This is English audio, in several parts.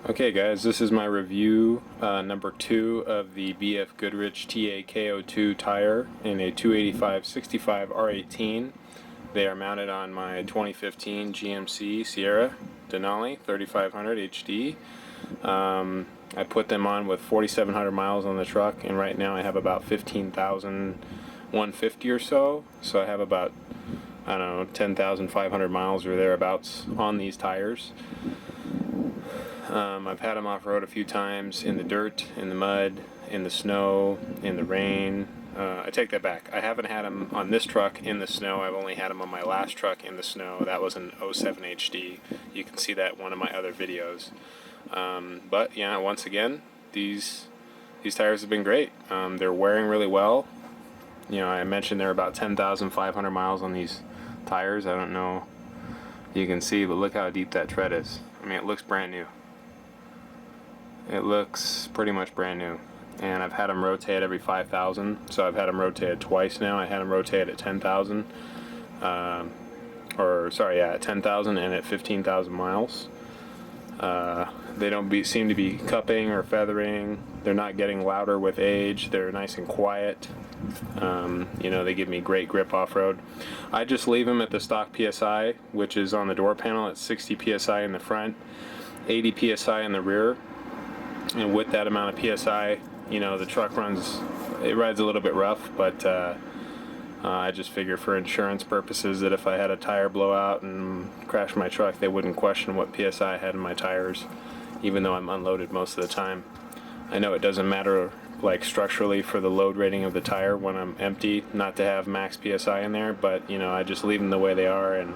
Okay guys, this is my review number 2 of the BFGoodrich T KO2 tire in a 285/65 R18. They are mounted on my 2015 GMC Sierra Denali 3500 HD. I put them on with 4,700 miles on the truck, and right now I have about 15,150 or so. So I have about, I don't know, 10,500 miles or thereabouts on these tires. I've had them off-road a few times in the dirt, in the mud, in the snow, in the rain. I take that back. I haven't had them on this truck in the snow. I've only had them on my last truck in the snow. That was an 07 HD. You can see that in one of my other videos. But yeah, once again, these tires have been great. They're wearing really well. You know, I mentioned they're about 10,500 miles on these tires. I don't know if you can see, but look how deep that tread is. I mean, it looks brand new. It looks pretty much brand new. And I've had them rotate every 5,000, so I've had them rotated twice now. I had them rotated at 10,000, at 10,000 and at 15,000 miles. They don't seem to be cupping or feathering. They're not getting louder with age. They're nice and quiet. You know, they give me great grip off-road. I just leave them at the stock PSI, which is on the door panel at 60 PSI in the front, 80 PSI in the rear. And with that amount of PSI, you know, the truck rides a little bit rough, but I just figure for insurance purposes that if I had a tire blowout and crashed my truck, they wouldn't question what PSI I had in my tires, even though I'm unloaded most of the time. I know it doesn't matter, like, structurally for the load rating of the tire when I'm empty, not to have max PSI in there, but, you know, I just leave them the way they are, and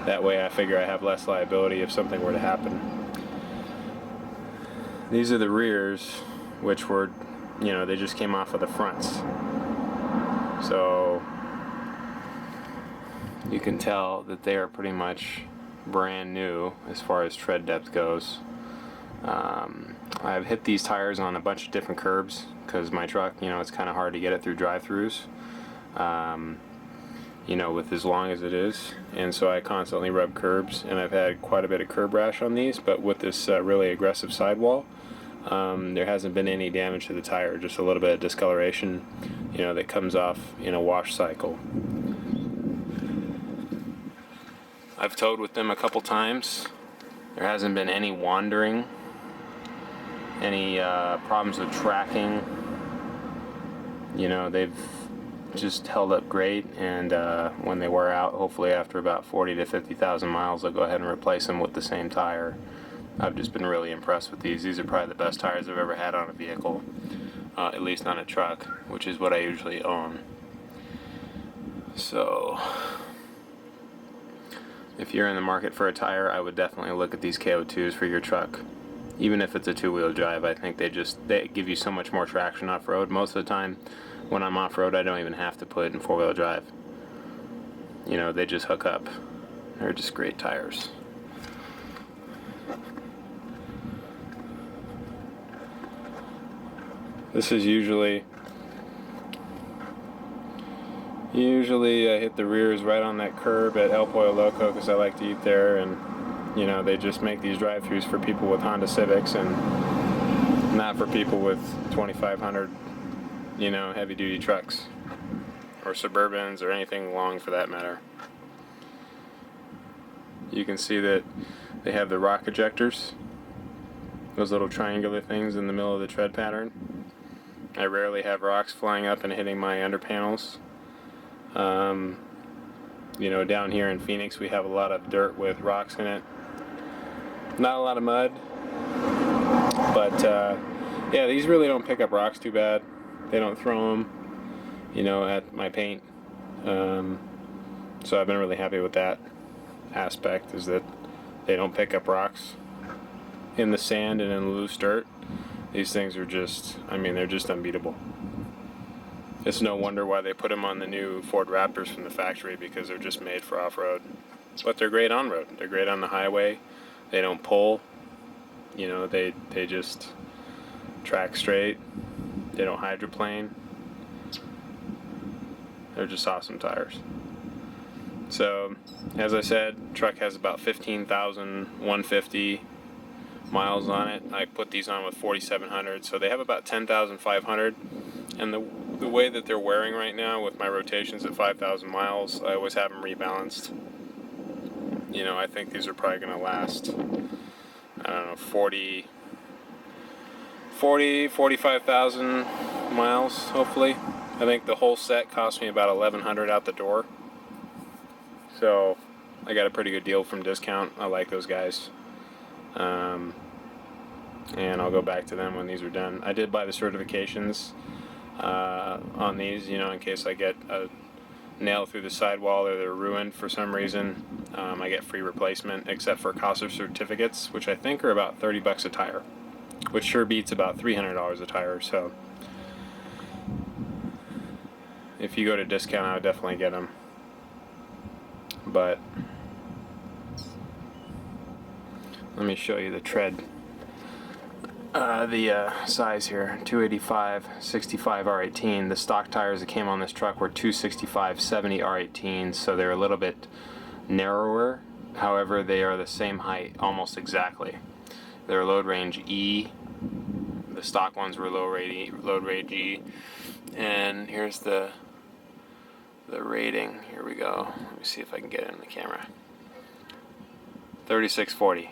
that way I figure I have less liability if something were to happen. These are the rears, which were, you know, they just came off of the fronts. So you can tell that they are pretty much brand new as far as tread depth goes. I've hit these tires on a bunch of different curbs because my truck, you know, it's kind of hard to get it through drive-thrus, you know, with as long as it is, and so I constantly rub curbs, and I've had quite a bit of curb rash on these, but with this really aggressive sidewall, there hasn't been any damage to the tire, just a little bit of discoloration, you know, that comes off in a wash cycle. I've towed with them a couple times. There hasn't been any wandering, any problems with tracking. You know, they've just held up great, and when they wear out, hopefully after about 40 to 50,000 miles, I'll go ahead and replace them with the same tire. I've just been really impressed with these. These are probably the best tires I've ever had on a vehicle, at least on a truck, which is what I usually own. So if you're in the market for a tire, I would definitely look at these KO2s for your truck. Even if it's a two-wheel drive, I think they give you so much more traction off-road. Most of the time when I'm off-road, I don't even have to put it in four-wheel drive. You know, they just hook up. They're just great tires. This is usually I hit the rears right on that curb at El Pollo Loco because I like to eat there, and you know, they just make these drive-thrus for people with Honda Civics and not for people with 2,500, you know, heavy-duty trucks or Suburbans or anything long for that matter. You can see that they have the rock ejectors, those little triangular things in the middle of the tread pattern. I rarely have rocks flying up and hitting my under panels. You know, down here in Phoenix we have a lot of dirt with rocks in it. Not a lot of mud, but yeah, these really don't pick up rocks too bad. They don't throw them, you know, at my paint. So I've been really happy with that aspect, is that they don't pick up rocks in the sand and in the loose dirt. These things are just, I mean, they're just unbeatable. It's no wonder why they put them on the new Ford Raptors from the factory, because they're just made for off-road. But they're great on-road. They're great on the highway. They don't pull. You know, they just track straight. They don't hydroplane. They're just awesome tires. So, as I said, truck has about 15,150 miles on it. I put these on with 4,700, so they have about 10,500. And the way that they're wearing right now with my rotations at 5,000 miles, I always have them rebalanced. You know, I think these are probably going to last, I don't know, 45,000 miles, hopefully. I think the whole set cost me about 1,100 out the door. So I got a pretty good deal from Discount. I like those guys. And I'll go back to them when these are done. I did buy the certifications on these, you know, in case I get a nail through the sidewall or they're ruined for some reason. I get free replacement, except for cost of certificates, which I think are about 30 bucks a tire, which sure beats about $300 a tire. So if you go to Discount, I would definitely get them. But let me show you the tread. The size here, 285, 65 R18. The stock tires that came on this truck were 265, 70 R18s, so they're a little bit narrower. However, they are the same height, almost exactly. They're load range E. The stock ones were load range E. And here's the rating. Here we go. Let me see if I can get it in the camera. 3640.